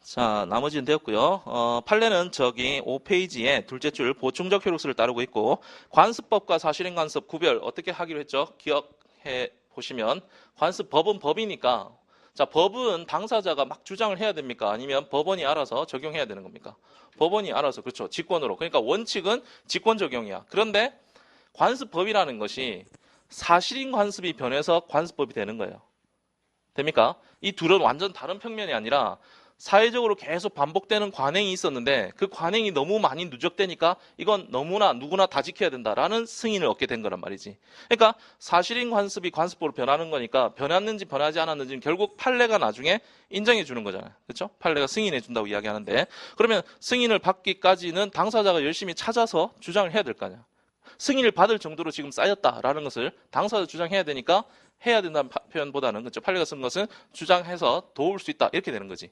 자, 나머지는 되었고요. 판례는 저기 5페이지에 둘째 줄 보충적 효력수를 따르고 있고 관습법과 사실인 관습 구별 어떻게 하기로 했죠? 기억해 보시면 관습법은 법이니까 자, 법은 당사자가 막 주장을 해야 됩니까? 아니면 법원이 알아서 적용해야 되는 겁니까? 법원이 알아서 그렇죠. 직권으로. 그러니까 원칙은 직권 적용이야. 그런데 관습법이라는 것이 사실인 관습이 변해서 관습법이 되는 거예요. 됩니까? 이 둘은 완전 다른 평면이 아니라 사회적으로 계속 반복되는 관행이 있었는데 그 관행이 너무 많이 누적되니까 이건 너무나 누구나 다 지켜야 된다라는 승인을 얻게 된 거란 말이지. 그러니까 사실인 관습이 관습법으로 변하는 거니까 변했는지 변하지 않았는지는 결국 판례가 나중에 인정해 주는 거잖아요. 그렇죠? 판례가 승인해 준다고 이야기하는데 그러면 승인을 받기까지는 당사자가 열심히 찾아서 주장을 해야 될 거 아니야. 승인을 받을 정도로 지금 쌓였다라는 것을 당사자 주장해야 되니까 해야 된다는 표현보다는 그렇죠. 판례가 쓴 것은 주장해서 도울 수 있다 이렇게 되는 거지.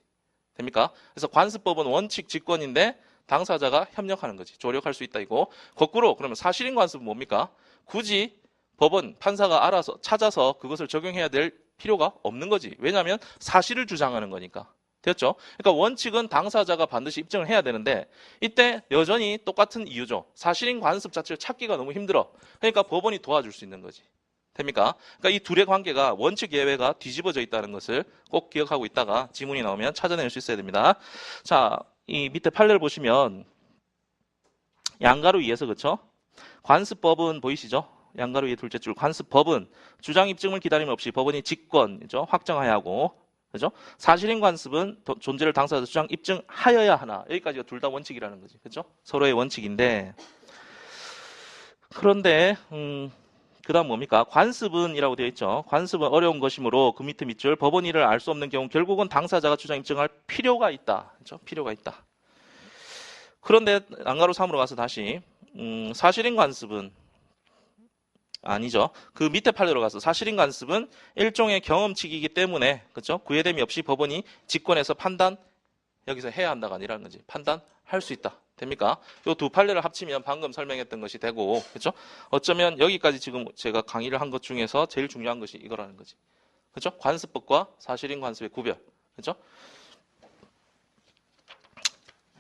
됩니까? 그래서 관습법은 원칙 직권인데 당사자가 협력하는 거지. 조력할 수 있다 이고 거꾸로 그러면 사실인 관습은 뭡니까? 굳이 법원 판사가 알아서 찾아서 그것을 적용해야 될 필요가 없는 거지. 왜냐하면 사실을 주장하는 거니까. 됐죠? 그러니까 원칙은 당사자가 반드시 입증을 해야 되는데 이때 여전히 똑같은 이유죠. 사실인 관습 자체를 찾기가 너무 힘들어. 그러니까 법원이 도와줄 수 있는 거지. 됩니까? 그러니까 이 둘의 관계가 원칙 예외가 뒤집어져 있다는 것을 꼭 기억하고 있다가 지문이 나오면 찾아낼 수 있어야 됩니다. 자, 이 밑에 판례를 보시면 양가로 이해서 그렇죠? 관습법은 보이시죠? 양가로 이해 둘째 줄 관습법은 주장 입증을 기다림 없이 법원이 직권이죠. 확정하여야 하고 그죠? 사실인 관습은 존재를 당사자 주장 입증하여야 하나. 여기까지가 둘 다 원칙이라는 거지. 그죠? 서로의 원칙인데 그런데 그 다음 뭡니까? 관습은 이라고 되어 있죠. 관습은 어려운 것이므로 그 밑에 밑줄 법원 일을 알 수 없는 경우 결국은 당사자가 주장 입증할 필요가 있다. 그렇죠? 필요가 있다. 그런데 안가로 3으로 가서 다시 사실인 관습은 아니죠. 그 밑에 판례로 가서 사실인 관습은 일종의 경험칙이기 때문에 그렇죠? 구애됨이 없이 법원이 직권해서 판단 여기서 해야 한다가 아니라는 거지. 판단할 수 있다. 됩니까? 이 두 판례를 합치면 방금 설명했던 것이 되고, 그렇죠? 어쩌면 여기까지 지금 제가 강의를 한 것 중에서 제일 중요한 것이 이거라는 거지. 그렇죠? 관습법과 사실인 관습의 구별. 그렇죠?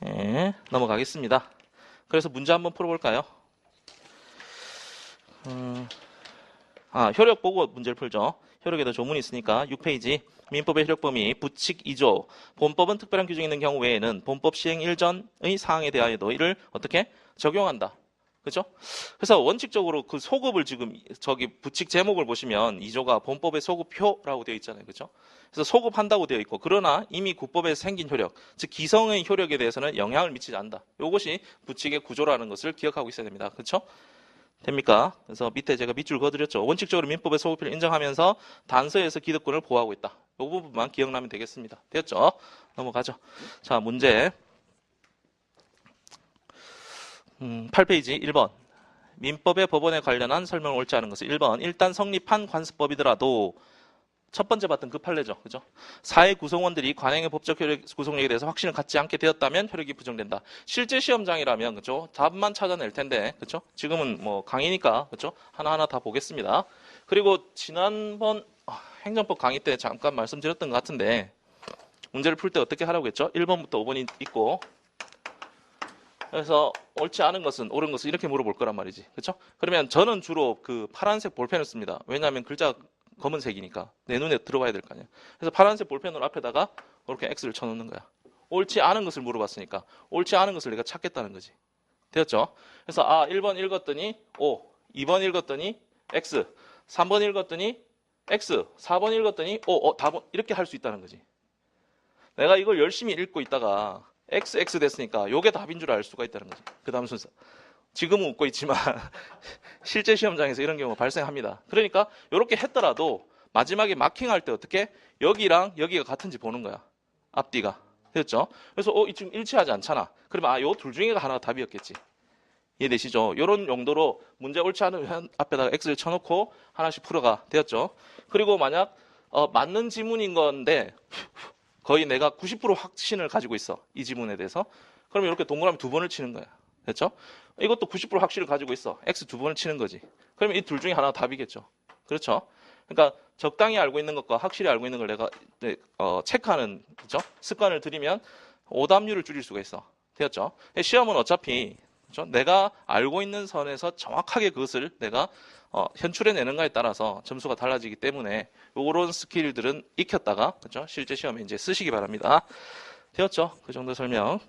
네, 넘어가겠습니다. 그래서 문제 한번 풀어볼까요? 효력 보고 문제를 풀죠. 효력에도 조문이 있으니까 6페이지 민법의 효력 범위 부칙 2조 본법은 특별한 규정이 있는 경우 외에는 본법 시행 일전의 사항에 대하여도 이를 어떻게 적용한다. 그렇죠? 그래서 원칙적으로 그 소급을 지금 저기 부칙 제목을 보시면 2조가 본법의 소급표라고 되어 있잖아요. 그렇죠? 그래서 소급한다고 되어 있고 그러나 이미 국법에서 생긴 효력, 즉 기성의 효력에 대해서는 영향을 미치지 않는다. 이것이 부칙의 구조라는 것을 기억하고 있어야 됩니다. 그렇죠? 됩니까? 그래서 밑에 제가 밑줄 그어드렸죠. 원칙적으로 민법의 소급표를 인정하면서 단서에서 기득권을 보호하고 있다. 이 부분만 기억나면 되겠습니다. 됐죠? 넘어가죠. 자, 문제 8페이지 1번 민법의 법원에 관련한 설명을 옳지 않은 것은 1번 일단 성립한 관습법이더라도 첫 번째 봤던 그 판례죠. 그죠? 사회 구성원들이 관행의 법적 효력 구성력에 대해서 확신을 갖지 않게 되었다면 효력이 부정된다. 실제 시험장이라면 그죠? 답만 찾아낼 텐데 그죠? 지금은 뭐 강의니까 그죠? 하나하나 다 보겠습니다. 그리고 지난번 행정법 강의 때 잠깐 말씀드렸던 것 같은데 문제를 풀 때 어떻게 하라고 했죠? 1번부터 5번이 있고 그래서 옳지 않은 것은 옳은 것은 이렇게 물어볼 거란 말이지. 그렇죠? 그러면 저는 주로 그 파란색 볼펜을 씁니다. 왜냐하면 글자가 검은색이니까 내 눈에 들어와야 될 거 아니야. 그래서 파란색 볼펜으로 앞에다가 이렇게 X를 쳐놓는 거야. 옳지 않은 것을 물어봤으니까 옳지 않은 것을 내가 찾겠다는 거지. 되었죠? 그래서 1번 읽었더니 O, 2번 읽었더니 X, 3번 읽었더니 X, 4번 읽었더니 O, 답은 이렇게 할 수 있다는 거지. 내가 이걸 열심히 읽고 있다가 XX 됐으니까 요게 답인 줄 알 수가 있다는 거지. 그 다음 순서. 지금은 웃고 있지만 실제 시험장에서 이런 경우가 발생합니다. 그러니까 이렇게 했더라도 마지막에 마킹할 때 어떻게 여기랑 여기가 같은지 보는 거야. 앞뒤가. 됐죠? 그래서 지금 일치하지 않잖아. 그러면 요 둘 중에가 하나가 답이었겠지. 이해되시죠? 이런 용도로 문제 옳지 않으면 앞에다가 X를 쳐놓고 하나씩 풀어가. 되었죠? 그리고 만약 맞는 지문인 건데 거의 내가 90% 확신을 가지고 있어. 이 지문에 대해서. 그러면 이렇게 동그라미 2번을 치는 거야. 됐죠? 이것도 90% 확신을 가지고 있어. X 2번을 치는 거지. 그러면 이 둘 중에 하나가 답이겠죠. 그렇죠? 그러니까 적당히 알고 있는 것과 확실히 알고 있는 걸 내가 체크하는, 그죠? 습관을 들이면 오답률을 줄일 수가 있어. 되었죠? 시험은 어차피, 그죠? 내가 알고 있는 선에서 정확하게 그것을 내가 현출해내는가에 따라서 점수가 달라지기 때문에 이런 스킬들은 익혔다가, 그죠? 실제 시험에 이제 쓰시기 바랍니다. 되었죠? 그 정도 설명.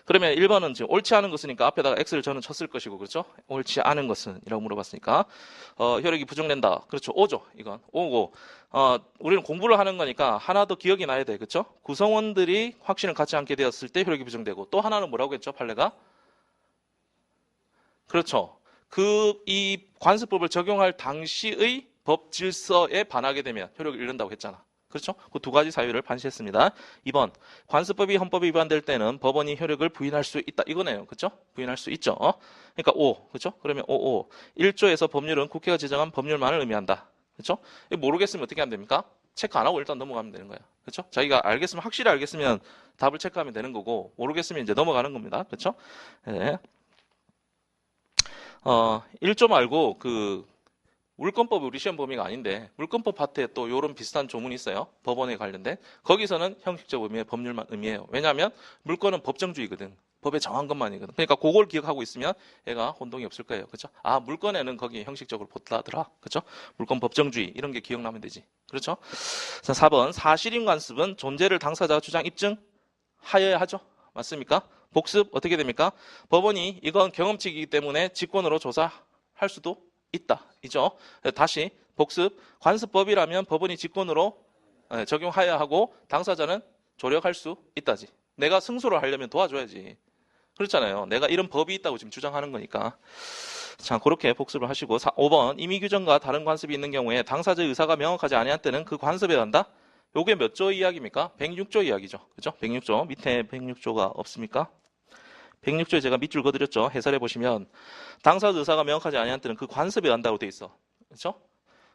그러면 1번은 지금 옳지 않은 것이니까 앞에다가 X를 저는 쳤을 것이고, 그렇죠? 옳지 않은 것은 이라고 물어봤으니까 혈액이 부정된다. 그렇죠. O죠. 이건 O고, 우리는 공부를 하는 거니까 하나 더 기억이 나야 돼. 그렇죠? 구성원들이 확신을 갖지 않게 되었을 때 혈액이 부정되고, 또 하나는 뭐라고 했죠? 판례가? 그렇죠. 이 관습법을 적용할 당시의 법 질서에 반하게 되면 효력을 잃는다고 했잖아. 그렇죠? 그 두 가지 사유를 판시했습니다. 2번, 관습법이 헌법에 위반될 때는 법원이 효력을 부인할 수 있다. 이거네요. 그렇죠? 부인할 수 있죠. 그러니까 5. 그렇죠? 그러면 5. 1조에서 법률은 국회가 지정한 법률만을 의미한다. 그렇죠? 모르겠으면 어떻게 하면 됩니까? 체크 안 하고 일단 넘어가면 되는 거예요. 그렇죠? 자기가 알겠으면, 확실히 알겠으면 답을 체크하면 되는 거고, 모르겠으면 이제 넘어가는 겁니다. 그렇죠? 네. 1조 말고 물권법이 우리 시험 범위가 아닌데, 물권법 파트에 또 이런 비슷한 조문이 있어요. 법원에 관련된. 거기서는 형식적 의미의 법률만 의미해요. 왜냐하면 물권은 법정주의거든. 법에 정한 것만이거든. 그러니까 그걸 기억하고 있으면 얘가 혼동이 없을 거예요. 그렇죠? 아, 물권에는 거기 형식적으로 보다더라. 그렇죠? 물권 법정주의 이런 게 기억나면 되지. 그렇죠? 자, 4번, 사실임 관습은 존재를 당사자가 주장 입증하여야 하죠. 맞습니까? 복습 어떻게 됩니까? 법원이 이건 경험칙이기 때문에 직권으로 조사할 수도 있다. 이죠? 다시 복습, 관습법이라면 법원이 직권으로 적용하여야 하고 당사자는 조력할 수 있다지. 내가 승소를 하려면 도와줘야지. 그렇잖아요. 내가 이런 법이 있다고 지금 주장하는 거니까. 자, 그렇게 복습을 하시고 5번, 임의 규정과 다른 관습이 있는 경우에 당사자의 의사가 명확하지 아니한 때는 그 관습에 한다. 요게 몇 조 이야기입니까? 106조 이야기죠. 그죠? 106조. 밑에 106조가 없습니까? 106조에 제가 밑줄 그어드렸죠. 해설해 보시면 당사자 의사가 명확하지 아니한 때는 그 관습에 한다고 돼 있어. 그렇죠?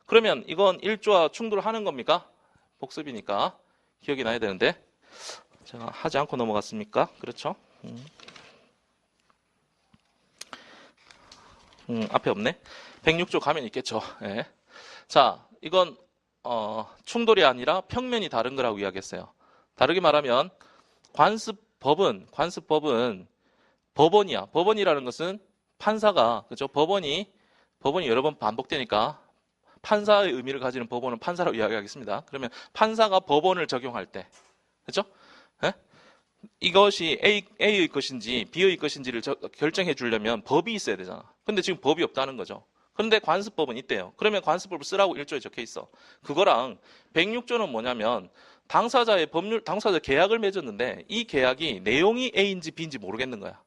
그러면 이건 1조와 충돌하는 겁니까? 복습이니까 기억이 나야 되는데 제가 하지 않고 넘어갔습니까? 그렇죠? 앞에 없네. 106조 가면 있겠죠. 네. 자, 이건 충돌이 아니라 평면이 다른 거라고 이야기했어요. 다르게 말하면 관습법은 법원이야. 법원이라는 것은 판사가, 그죠? 법원이 여러 번 반복되니까 판사의 의미를 가지는 법원은 판사라고 이야기하겠습니다. 그러면 판사가 법원을 적용할 때, 그죠? 예? 이것이 A의 것인지 B의 것인지를 결정해 주려면 법이 있어야 되잖아. 근데 지금 법이 없다는 거죠. 그런데 관습법은 있대요. 그러면 관습법을 쓰라고 1조에 적혀 있어. 그거랑 106조는 뭐냐면 당사자 계약을 맺었는데 이 계약이 내용이 A인지 B인지 모르겠는 거야.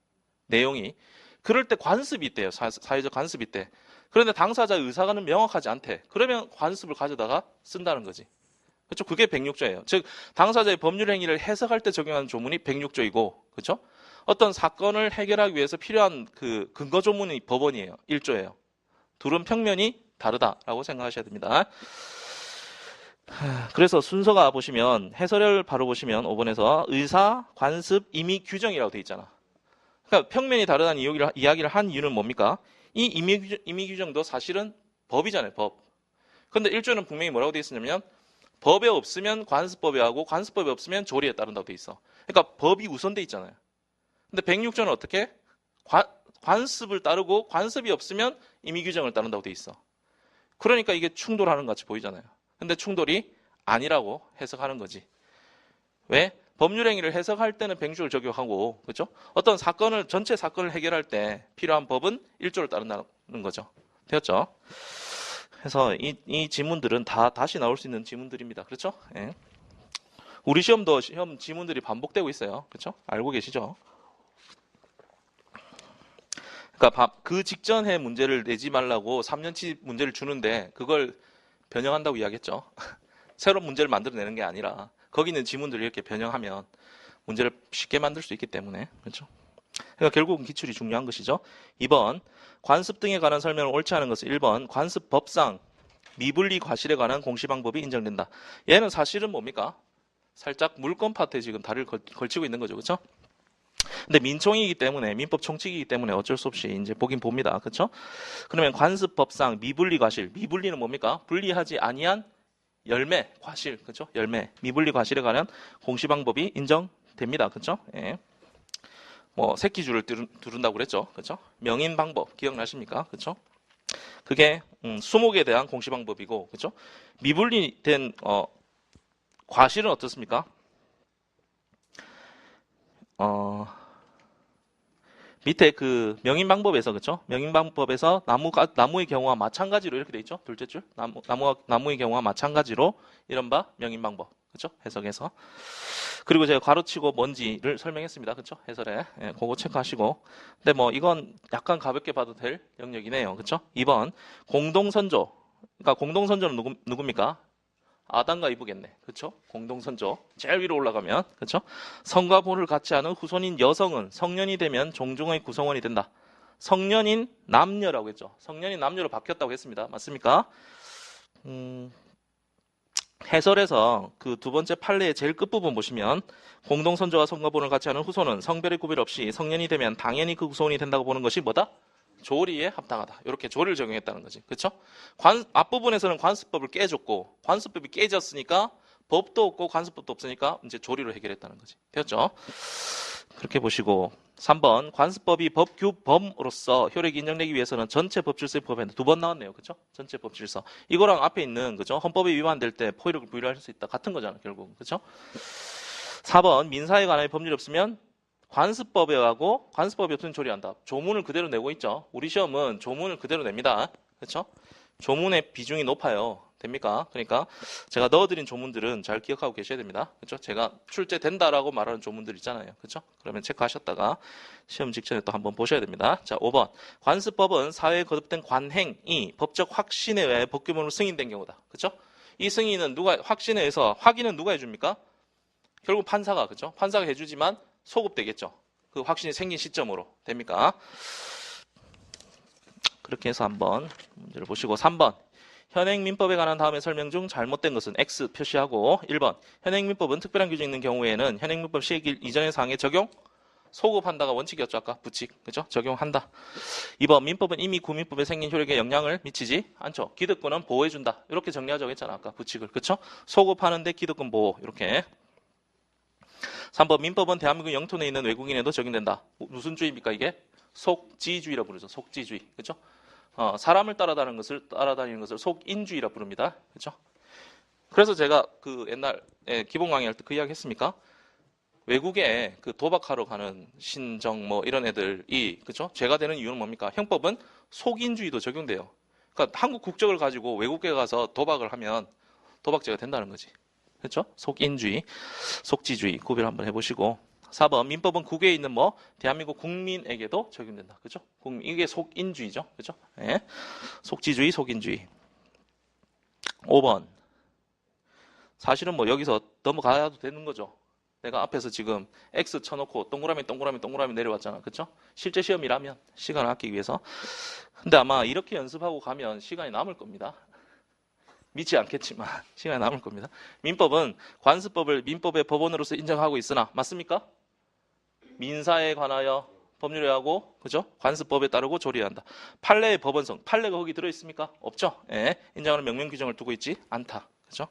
내용이. 그럴 때 관습이 있대요. 사회적 관습이 있대. 그런데 당사자의 의사가는 명확하지 않대. 그러면 관습을 가져다가 쓴다는 거지. 그렇죠? 그게 106조예요. 즉 당사자의 법률 행위를 해석할 때 적용하는 조문이 106조이고, 그렇죠? 어떤 사건을 해결하기 위해서 필요한 그 근거 조문이 법원이에요. 1조예요. 둘은 평면이 다르다라고 생각하셔야 됩니다. 그래서 순서가 보시면 해설을 바로 보시면 5번에서 의사, 관습, 임의 규정이라고 돼 있잖아. 그러니까 평면이 다르다는 이야기를 한 이유는 뭡니까? 이 임의 규정도 사실은 법이잖아요. 법. 근데 1조는 분명히 뭐라고 돼 있었냐면 법에 없으면 관습법에 하고 관습법에 없으면 조리에 따른다고 돼 있어. 그러니까 법이 우선돼 있잖아요. 근데 106조는 어떻게? 관습을 따르고 관습이 없으면 임의 규정을 따른다고 돼 있어. 그러니까 이게 충돌하는 것 같이 보이잖아요. 근데 충돌이 아니라고 해석하는 거지. 왜? 법률 행위를 해석할 때는 106조를 적용하고, 그렇죠? 어떤 전체 사건을 해결할 때 필요한 법은 1조를 따른다는 거죠. 되었죠? 그래서 이 지문들은 다 다시 나올 수 있는 지문들입니다. 그렇죠? 예. 우리 시험 지문들이 반복되고 있어요. 그렇죠? 알고 계시죠? 그러니까 그 직전에 문제를 내지 말라고 3년치 문제를 주는데 그걸 변형한다고 이야기했죠. 새로운 문제를 만들어내는 게 아니라 거기 있는 지문들을 이렇게 변형하면 문제를 쉽게 만들 수 있기 때문에. 그렇죠? 그러니까 결국은 기출이 중요한 것이죠. 2번, 관습 등에 관한 설명을 옳지 않은 것은 1번, 관습법상 미분리 과실에 관한 공시방법이 인정된다. 얘는 사실은 뭡니까? 살짝 물권 파트에 지금 다리를 걸치고 있는 거죠. 그렇죠? 근데 민총이기 때문에 민법 총칙이기 때문에 어쩔 수 없이 이제 보긴 봅니다. 그렇죠? 그러면 관습법상 미분리 과실, 미분리는 뭡니까? 분리하지 아니한 열매, 과실, 그렇죠? 열매, 미분리 과실에 관한 공시 방법이 인정됩니다. 그렇죠? 예. 뭐 새끼줄을 두른다고 그랬죠. 그렇죠? 명인 방법 기억나십니까? 그렇죠? 그게 수목에 대한 공시 방법이고, 그렇죠? 미분리된 과실은 어떻습니까? 밑에 그 명인 방법에서, 그렇죠? 명인 방법에서 나무의 경우와 마찬가지로 이렇게 돼 있죠. 둘째 줄 나무의 경우와 마찬가지로 이른바 명인 방법, 그렇죠? 해석해서. 그리고 제가 괄호치고 뭔지를 설명했습니다. 그렇죠? 해설에. 예, 그거 체크하시고. 근데 뭐 이건 약간 가볍게 봐도 될 영역이네요. 그렇죠? 2번 공동선조. 그러니까 공동선조는 누굽니까? 아담과 이브겠네. 그렇죠? 공동선조. 제일 위로 올라가면. 그렇죠? 성과 보를 같이 하는 후손인 여성은 성년이 되면 종중의 구성원이 된다. 성년인 남녀라고 했죠. 성년인 남녀로 바뀌었다고 했습니다. 맞습니까? 해설에서 그 두 번째 판례의 제일 끝부분 보시면 공동선조와 성과본을 같이 하는 후손은 성별의 구별 없이 성년이 되면 당연히 그 후손이 된다고 보는 것이 뭐다? 조리에 합당하다. 이렇게 조리를 적용했다는 거지. 그렇죠? 앞부분에서는 관습법을 깨줬고 관습법이 깨졌으니까 법도 없고 관습법도 없으니까 이제 조리로 해결했다는 거지. 되었죠? 그렇게 보시고 3번 관습법이 법규범으로서 효력이 인정되기 위해서는 전체 법질서의 법에 두 번 나왔네요. 그렇죠? 전체 법질서. 이거랑 앞에 있는 그죠? 헌법에 위반될 때 포효력을 부여할 수 있다. 같은 거잖아, 결국. 그렇죠? 4번 민사에 관한 법률이 없으면 관습법에 하고 관습법이 없으면 조리한다. 조문을 그대로 내고 있죠. 우리 시험은 조문을 그대로 냅니다. 그렇죠? 조문의 비중이 높아요. 됩니까? 그러니까 제가 넣어드린 조문들은 잘 기억하고 계셔야 됩니다. 그렇죠? 제가 출제된다라고 말하는 조문들 있잖아요. 그렇죠? 그러면 체크하셨다가 시험 직전에 또 한번 보셔야 됩니다. 자, 5번. 관습법은 사회에 거듭된 관행이 법적 확신에 의해 법규문으로 승인된 경우다. 그렇죠? 이 승인은 확신에 의해서 확인은 누가 해줍니까? 결국 판사가, 그렇죠? 판사가 해주지만 소급되겠죠. 그 확신이 생긴 시점으로. 됩니까? 그렇게 해서 한번 문제를 보시고 3번. 현행민법에 관한 다음에 설명 중 잘못된 것은 X 표시하고 1번. 현행민법은 특별한 규정이 있는 경우에는 현행민법 시행일 이전의 사항에 적용? 소급한다가 원칙이었죠. 아까 부칙. 그죠? 적용한다. 2번. 민법은 이미 구민법에 생긴 효력에 영향을 미치지 않죠. 기득권은 보호해준다. 이렇게 정리하자고 했잖아. 아까 부칙을. 그쵸? 소급하는데 기득권 보호. 이렇게. 3번. 민법은 대한민국 영토 내에 있는 외국인에도 적용된다. 무슨 주의입니까 이게? 속지주의라고 부르죠. 속지주의. 그죠? 사람을 따라다니는 것을 속인주의라 부릅니다. 그렇죠? 그래서 제가 그 옛날 기본 강의할 때 그 이야기 했습니까? 외국에 그 도박하러 가는 신정 뭐 이런 애들이 그렇죠? 죄가 되는 이유는 뭡니까? 형법은 속인주의도 적용돼요. 그러니까 한국 국적을 가지고 외국에 가서 도박을 하면 도박죄가 된다는 거지. 그렇죠? 속인주의, 속지주의 구별 한번 해보시고 4번 민법은 국외에 있는 뭐 대한민국 국민에게도 적용된다. 그죠? 이게 속인주의죠. 그죠? 예. 속지주의, 속인주의. 5번. 사실은 뭐 여기서 넘어가도 되는 거죠. 내가 앞에서 지금 X 쳐놓고 동그라미 내려왔잖아. 그죠? 실제 시험이라면 시간을 아끼기 위해서. 근데 아마 이렇게 연습하고 가면 시간이 남을 겁니다. 믿지 않겠지만 시간이 남을 겁니다. 민법은 관습법을 민법의 법원으로서 인정하고 있으나 맞습니까? 민사에 관하여 법률에 하고 그죠? 관습법에 따르고 조리한다. 판례의 법원성. 판례가 거기 들어 있습니까? 없죠. 예. 인정하는 명명 규정을 두고 있지 않다. 그죠?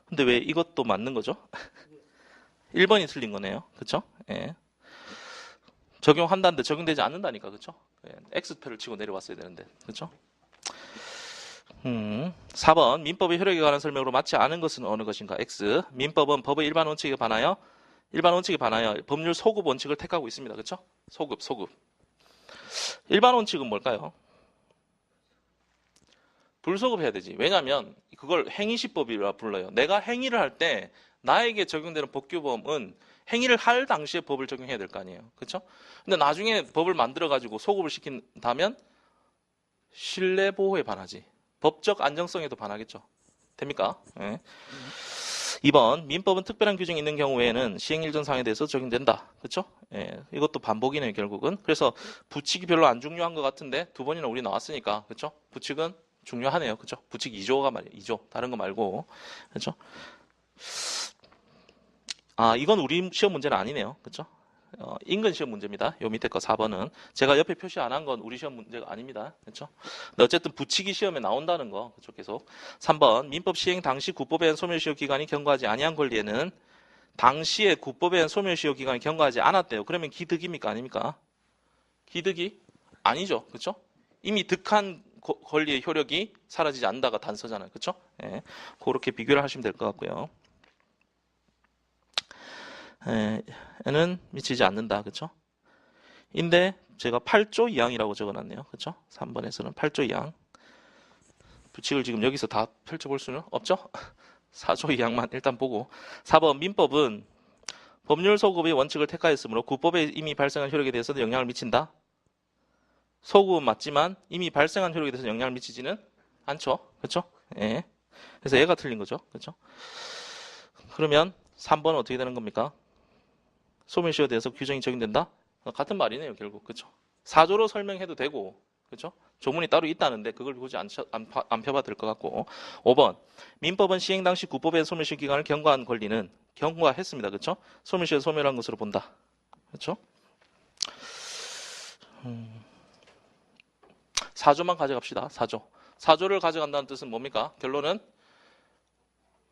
근데 왜 이것도 맞는 거죠? 1번이 틀린 거네요. 그쵸? 예. 적용한다는데 적용되지 않는다니까. 그쵸? 예. X표를 치고 내려왔어야 되는데. 그쵸? 4번 민법의 효력에 관한 설명으로 맞지 않은 것은 어느 것인가? X. 민법은 법의 일반 원칙에 반하여 법률 소급 원칙을 택하고 있습니다. 그렇죠? 소급. 일반 원칙은 뭘까요? 불소급해야 되지. 왜냐하면 그걸 행위시법이라 불러요. 내가 행위를 할 때 나에게 적용되는 법규범은 행위를 할 당시에 법을 적용해야 될 거 아니에요. 그렇죠? 근데 나중에 법을 만들어 가지고 소급을 시킨다면 신뢰보호에 반하지. 법적 안정성에도 반하겠죠. 됩니까? 네. 2번 민법은 특별한 규정이 있는 경우에는 시행일 전 사항에 대해서 적용된다. 그렇죠? 예, 이것도 반복이네요. 결국은. 그래서 부칙이 별로 안 중요한 것 같은데 두 번이나 우리 나왔으니까 그렇죠? 부칙은 중요하네요. 그죠? 부칙 2조가 말이에요. 2조. 다른 거 말고. 그죠? 아, 이건 우리 시험 문제는 아니네요. 그죠? 인근 시험 문제입니다. 요 밑에 거 4번은. 제가 옆에 표시 안 한 건 우리 시험 문제가 아닙니다. 그렇죠? 근데 어쨌든 부칙이 시험에 나온다는 거. 그죠? 계속. 3번. 민법 시행 당시 국법에 의한 소멸시효 기간이 경과하지 아니한 권리에는 당시에 국법에 의한 소멸시효 기간이 경과하지 않았대요. 그러면 기득입니까? 아닙니까? 기득이 아니죠. 그렇죠? 이미 득한 권리의 효력이 사라지지 않는다가 단서잖아요. 그렇죠? 예. 그렇게 비교를 하시면 될 것 같고요. 에는 미치지 않는다. 그렇죠? 인데 제가 8조 2항이라고 적어놨네요. 그렇죠? 3번에서는 8조 2항. 부칙을 지금 여기서 다 펼쳐볼 수는 없죠? 4조 2항만 일단 보고. 4번 민법은 법률 소급의 원칙을 택하였으므로 국법에 이미 발생한 효력에 대해서도 영향을 미친다. 소급은 맞지만 이미 발생한 효력에 대해서 영향을 미치지는 않죠. 그렇죠? 예. 그래서 얘가 틀린 거죠. 그렇죠? 그러면 3번은 어떻게 되는 겁니까? 소멸시효에 대해서 규정이 적용된다? 같은 말이네요, 결국. 그렇죠? 4조로 설명해도 되고, 그렇죠? 조문이 따로 있다는데 그걸 굳이 안 펴봐도 될 것 같고. 5번. 민법은 시행 당시 국법의 소멸시효 기간을 경과한 권리는 경과했습니다. 그렇죠? 소멸시효 소멸한 것으로 본다. 그렇죠? 4조만 가져갑시다. 4조. 4조를 가져간다는 뜻은 뭡니까? 결론은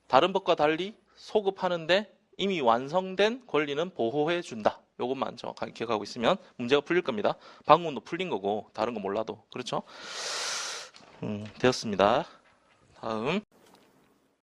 다른 법과 달리 소급하는데 이미 완성된 권리는 보호해 준다. 요것만 정확하게 기억하고 있으면 문제가 풀릴 겁니다. 방문도 풀린 거고 다른 거 몰라도. 그렇죠? 되었습니다. 다음.